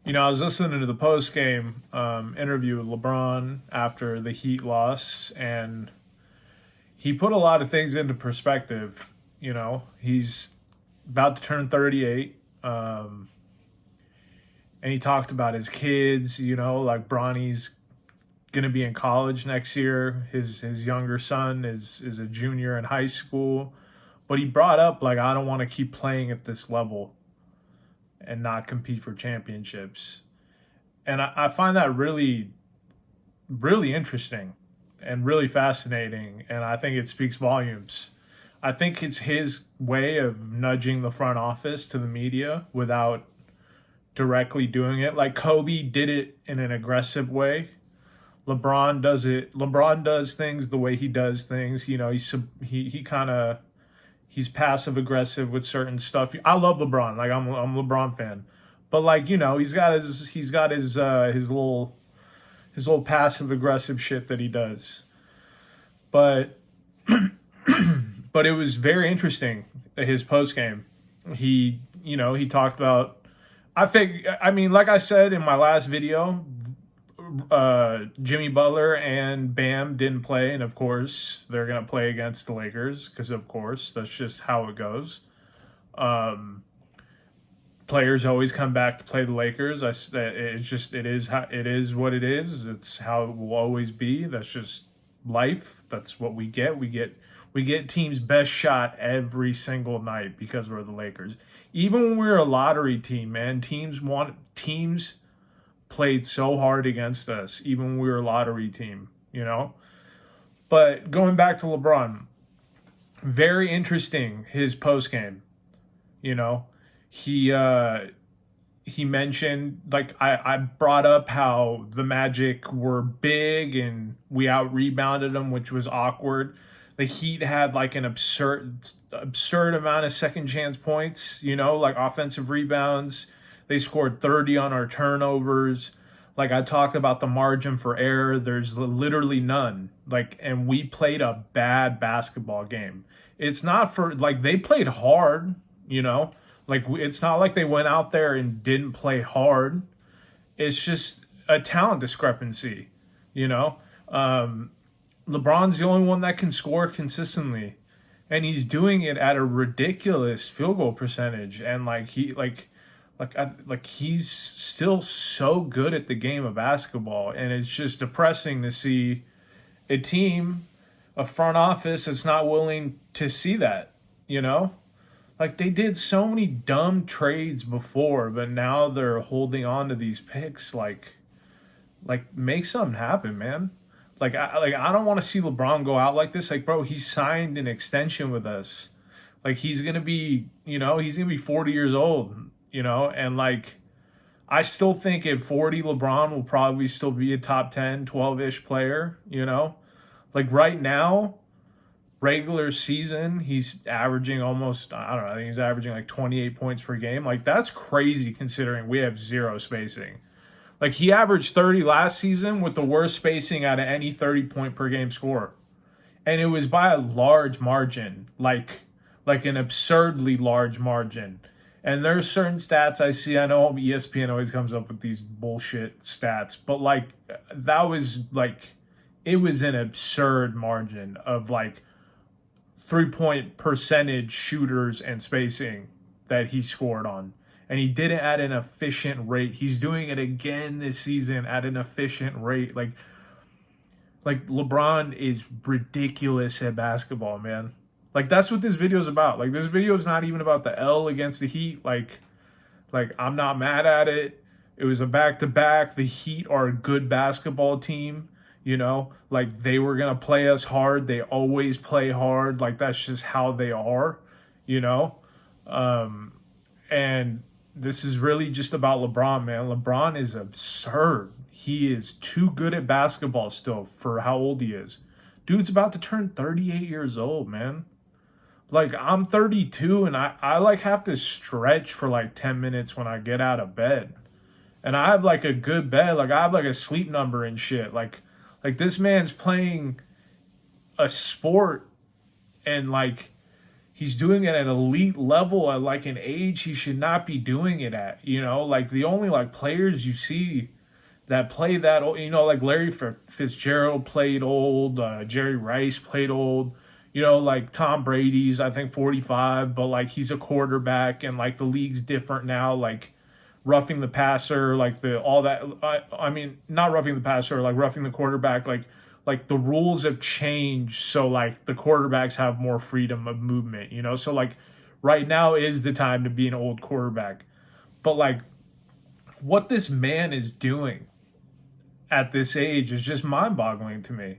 I was listening to the post game interview with LeBron after the Heat loss, and he put a lot of things into perspective. He's about to turn 38, and he talked about his kids. Like Bronny's gonna be in college next year. His younger son is a junior in high school, but he brought up like I don't want to keep playing at this level and not compete for championships. And I find that really, really interesting and really fascinating. And I think it speaks volumes. I think it's his way of nudging the front office to the media without directly doing it. Like Kobe did it in an aggressive way. LeBron does it. LeBron does things the way he does things. He kind of he's passive aggressive with certain stuff. I love LeBron. Like I'm a LeBron fan. But he's got his little passive aggressive shit that he does. But but it was very interesting his post game. He talked about like I said in my last video, Jimmy Butler and Bam didn't play, and of course they're gonna play against the Lakers because of course that's just how it goes. Players always come back to play the Lakers. It is what it is. It's how it will always be. That's just life. That's what we get. We get teams' best shot every single night because we're the Lakers. Even when we're a lottery team, man, teams played so hard against us, even when we were a lottery team. But going back to LeBron, very interesting his post game. You know, he mentioned like I brought up how the Magic were big and we out rebounded them, which was awkward. The Heat had like an absurd amount of second chance points, like offensive rebounds. They scored 30 on our turnovers. Like I talked about the margin for error, there's literally none. Like, and we played a bad basketball game. It's not for like they played hard. Like it's not like they went out there and didn't play hard. It's just a talent discrepancy. You know, LeBron's the only one that can score consistently, and he's doing it at a ridiculous field goal percentage. And he's still so good at the game of basketball, and it's just depressing to see a team, a front office that's not willing to see that. Like they did so many dumb trades before, but now they're holding on to these picks. Like make something happen, man. I don't want to see LeBron go out like this. Like, bro, he signed an extension with us. Like he's gonna be 40 years old. And like I still think at 40, LeBron will probably still be a top 10, 12-ish player. Like right now, regular season, he's averaging almost, I don't know, I think he's averaging like 28 points per game. Like, that's crazy considering we have zero spacing. Like, he averaged 30 last season with the worst spacing out of any 30-point per game scorer. And it was by a large margin, like an absurdly large margin. And there's certain stats I see. I know ESPN always comes up with these bullshit stats, but like, that was like, it was an absurd margin of like, 3-point percentage shooters and spacing that he scored on. And he did it at an efficient rate. He's doing it again this season at an efficient rate. Like LeBron is ridiculous at basketball, man. Like that's what this video is about. Like this video is not even about the L against the Heat. Like I'm not mad at it. It was a back-to-back. The Heat are a good basketball team. Like they were going to play us hard. They always play hard. Like that's just how they are, and this is really just about LeBron, man. LeBron is absurd. He is too good at basketball still for how old he is. Dude's about to turn 38 years old, man. Like I'm 32 and I like have to stretch for like 10 minutes when I get out of bed. And I have like a good bed. Like I have like a sleep number and shit. Like this man's playing a sport and like he's doing it at an elite level at like an age he should not be doing it at. Like the only like players you see that play that old, like Larry Fitzgerald played old, Jerry Rice played old. Like Tom Brady's, I think 45, but like he's a quarterback, and like the league's different now. Like roughing the passer, like the all that. I mean, not roughing the passer, like roughing the quarterback. Like the rules have changed, so like the quarterbacks have more freedom of movement. So like right now is the time to be an old quarterback. But like what this man is doing at this age is just mind-boggling to me.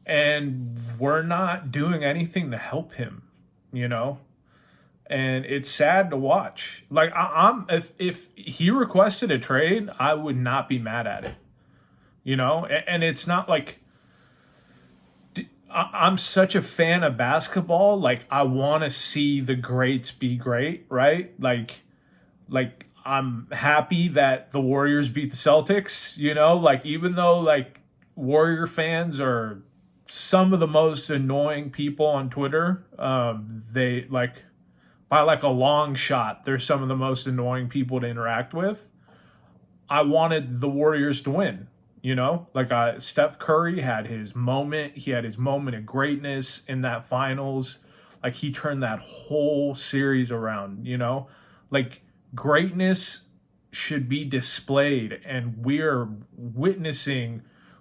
And we're not doing anything to help him, and it's sad to watch. Like I'm if he requested a trade, I would not be mad at it, and it's not like I'm such a fan of basketball. Like I want to see the greats be great, right? Like I'm happy that the Warriors beat the Celtics, like even though like Warrior fans are some of the most annoying people on Twitter. They like by like a long shot, they're some of the most annoying people to interact with. I wanted the Warriors to win, like Steph Curry had his moment. He had his moment of greatness in that finals. Like he turned that whole series around, like greatness should be displayed, and we're witnessing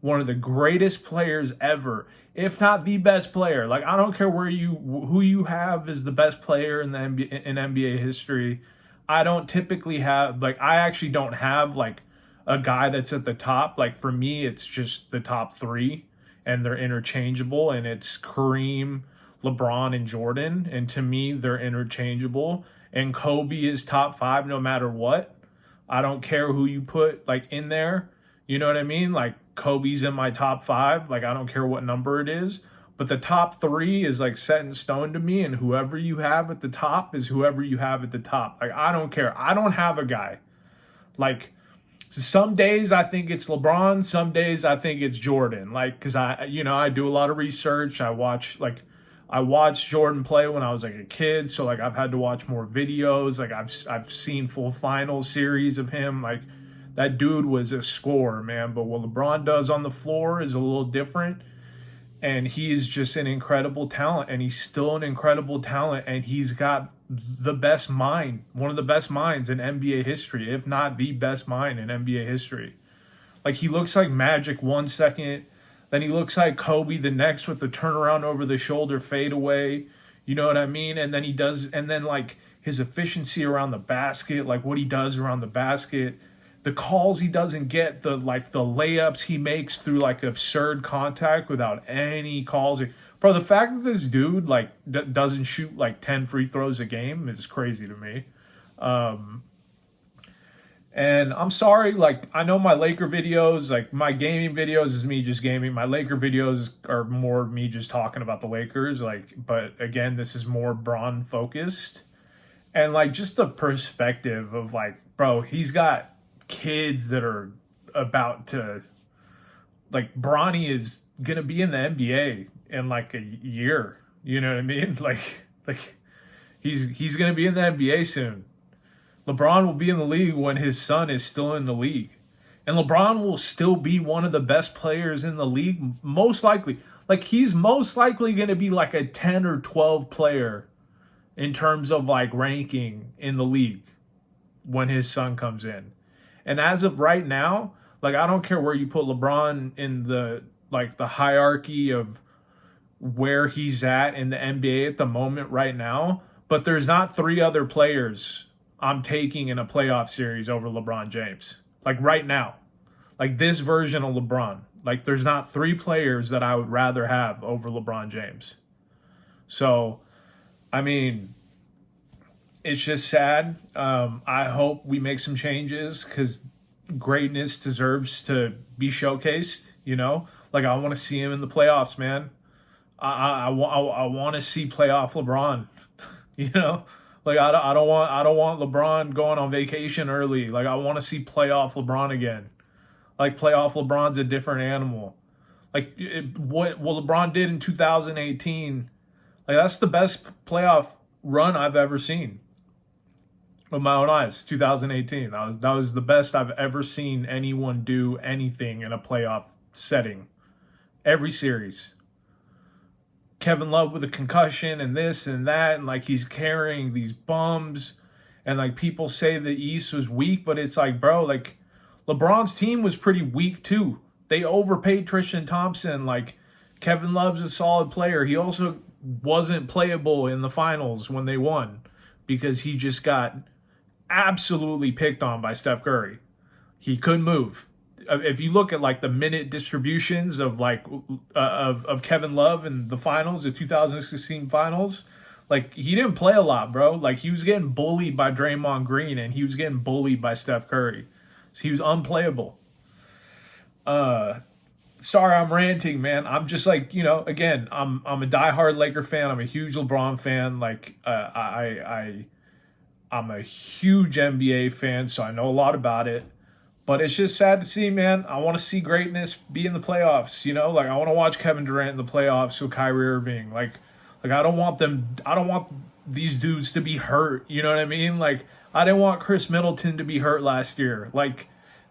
one of the greatest players ever, if not the best player. Like I don't care who you have as the best player in the NBA history. I don't typically have I actually don't have like a guy that's at the top. Like for me, it's just the top three, and they're interchangeable, and it's Kareem, LeBron, and Jordan. And to me, they're interchangeable. And Kobe is top five no matter what. I don't care who you put like in there. You know what I mean? Like Kobe's in my top five. Like I don't care what number it is. But the top three is like set in stone to me. And whoever you have at the top is whoever you have at the top. Like I don't care. I don't have a guy. Like some days I think it's LeBron. Some days I think it's Jordan. Like because I do a lot of research. I watched Jordan play when I was like a kid, so like I've had to watch more videos. Like I've seen full final series of him. Like that dude was a scorer, man. But what LeBron does on the floor is a little different, and he's just an incredible talent, and he's still an incredible talent, and he's got the best mind, one of the best minds in NBA history, if not the best mind in NBA history. Like he looks like Magic 1 second. Then he looks like Kobe the next with the turnaround over the shoulder fadeaway. You know what I mean? And then like his efficiency around the basket, like what he does around the basket, the calls he doesn't get, the layups he makes through like absurd contact without any calls. Bro, the fact that this dude like doesn't shoot like 10 free throws a game is crazy to me. And I'm sorry, like, I know my Laker videos, like, my gaming videos is me just gaming. My Laker videos are more of me just talking about the Lakers, like, but again, this is more Bron focused. And, like, just the perspective of, like, bro, he's got kids that are about to, like, Bronny is going to be in the NBA in, like, a year. You know what I mean? Like he's going to be in the NBA soon. LeBron will be in the league when his son is still in the league. And LeBron will still be one of the best players in the league, most likely. Like, he's most likely going to be like a 10 or 12 player in terms of, like, ranking in the league when his son comes in. And as of right now, like, I don't care where you put LeBron in the, like, the hierarchy of where he's at in the NBA at the moment right now, but there's not three other players I'm taking in a playoff series over LeBron James. Like right now. Like this version of LeBron. Like there's not three players that I would rather have over LeBron James. So, I mean, it's just sad. I hope we make some changes because greatness deserves to be showcased, Like I want to see him in the playoffs, man. I want to see playoff LeBron, Like I don't want LeBron going on vacation early. Like I want to see playoff LeBron again. Like playoff LeBron's a different animal. Like what LeBron did in 2018. Like that's the best playoff run I've ever seen with my own eyes. 2018. That was the best I've ever seen anyone do anything in a playoff setting. Every series. Kevin Love with a concussion and this and that, and like he's carrying these bums, and like people say the East was weak, but it's like, bro, like LeBron's team was pretty weak too. They overpaid Tristan Thompson. Like Kevin Love's a solid player. He also wasn't playable in the finals when they won because he just got absolutely picked on by Steph Curry. He couldn't move. If you look at like the minute distributions of like of Kevin Love in the finals, the 2016 finals, like he didn't play a lot, bro. Like he was getting bullied by Draymond Green and he was getting bullied by Steph Curry. So he was unplayable. Sorry, I'm ranting, man. I'm just like, you know, again, I'm a diehard Laker fan. I'm a huge LeBron fan. Like I'm a huge NBA fan, so I know a lot about it. But it's just sad to see, man. I want to see greatness be in the playoffs, you know? Like, I want to watch Kevin Durant in the playoffs with Kyrie Irving. Like I don't want these dudes to be hurt, you know what I mean? Like, I didn't want Chris Middleton to be hurt last year.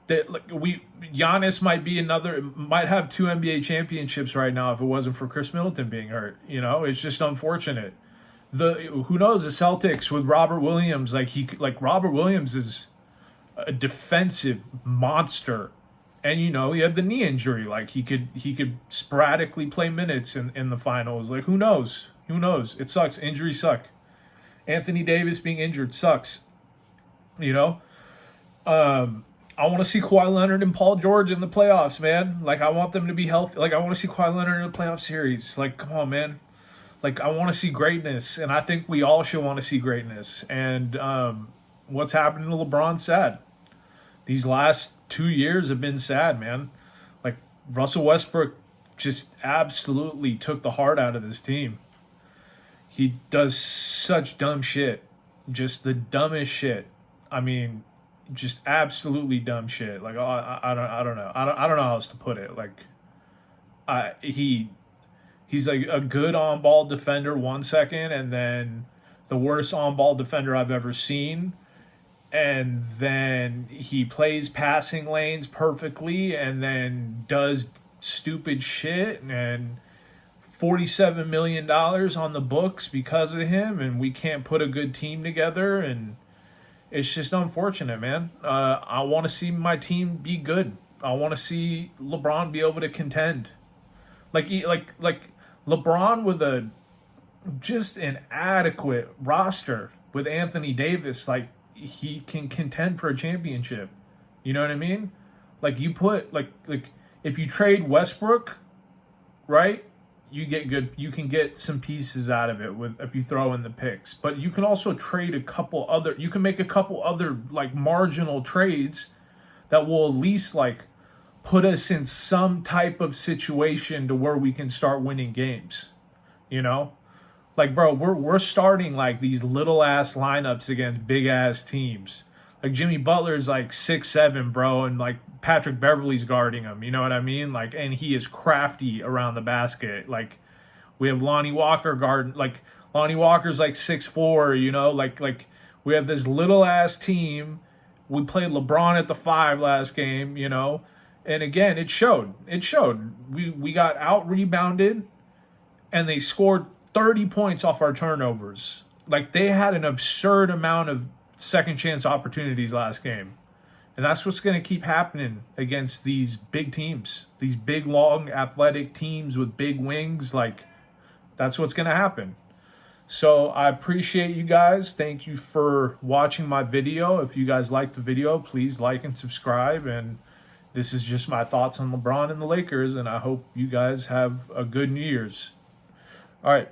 Giannis might have 2 NBA championships right now if it wasn't for Chris Middleton being hurt, you know? It's just unfortunate. Who knows, the Celtics with Robert Williams, Robert Williams is a defensive monster, and you know he had the knee injury. Like he could sporadically play minutes in the finals. Like who knows? It sucks. Injuries suck. Anthony Davis being injured sucks. You know, I want to see Kawhi Leonard and Paul George in the playoffs, man. Like I want them to be healthy. Like I want to see Kawhi Leonard in a playoff series. Like come on, man. Like I want to see greatness, and I think we all should want to see greatness. And what's happening to LeBron's sad. These last 2 years have been sad, man. Like, Russell Westbrook just absolutely took the heart out of this team. He does such dumb shit. Just the dumbest shit. I mean, just absolutely dumb shit. Like, I don't know. I don't know how else to put it. Like, he's like a good on-ball defender 1 second, and then the worst on-ball defender I've ever seen. And then he plays passing lanes perfectly and then does stupid shit, and $47 million on the books because of him, and we can't put a good team together, and it's just unfortunate, man. I want to see my team be good. I want to see LeBron be able to contend. Like LeBron with a just an adequate roster with Anthony Davis, like he can contend for a championship. You know what I mean? Like you put like if you trade Westbrook, right? You can get some pieces out of it with if you throw in the picks. But you can also trade you can make a couple other like marginal trades that will at least like put us in some type of situation to where we can start winning games. You know? Like, bro, we're starting like these little ass lineups against big ass teams. Like Jimmy Butler's like 6'7", bro, and like Patrick Beverley's guarding him. You know what I mean? Like, and he is crafty around the basket. Like, we have Lonnie Walker Lonnie Walker's like 6'4", you know, like we have this little ass team. We played LeBron at the 5 last game, you know, and again it showed. We got out rebounded, and they scored 30 points off our turnovers. Like they had an absurd amount of second chance opportunities last game. And that's what's going to keep happening against these big teams. These big, long, athletic teams with big wings. Like that's what's going to happen. So I appreciate you guys. Thank you for watching my video. If you guys liked the video, please like and subscribe. And this is just my thoughts on LeBron and the Lakers. And I hope you guys have a good New Year's. All right.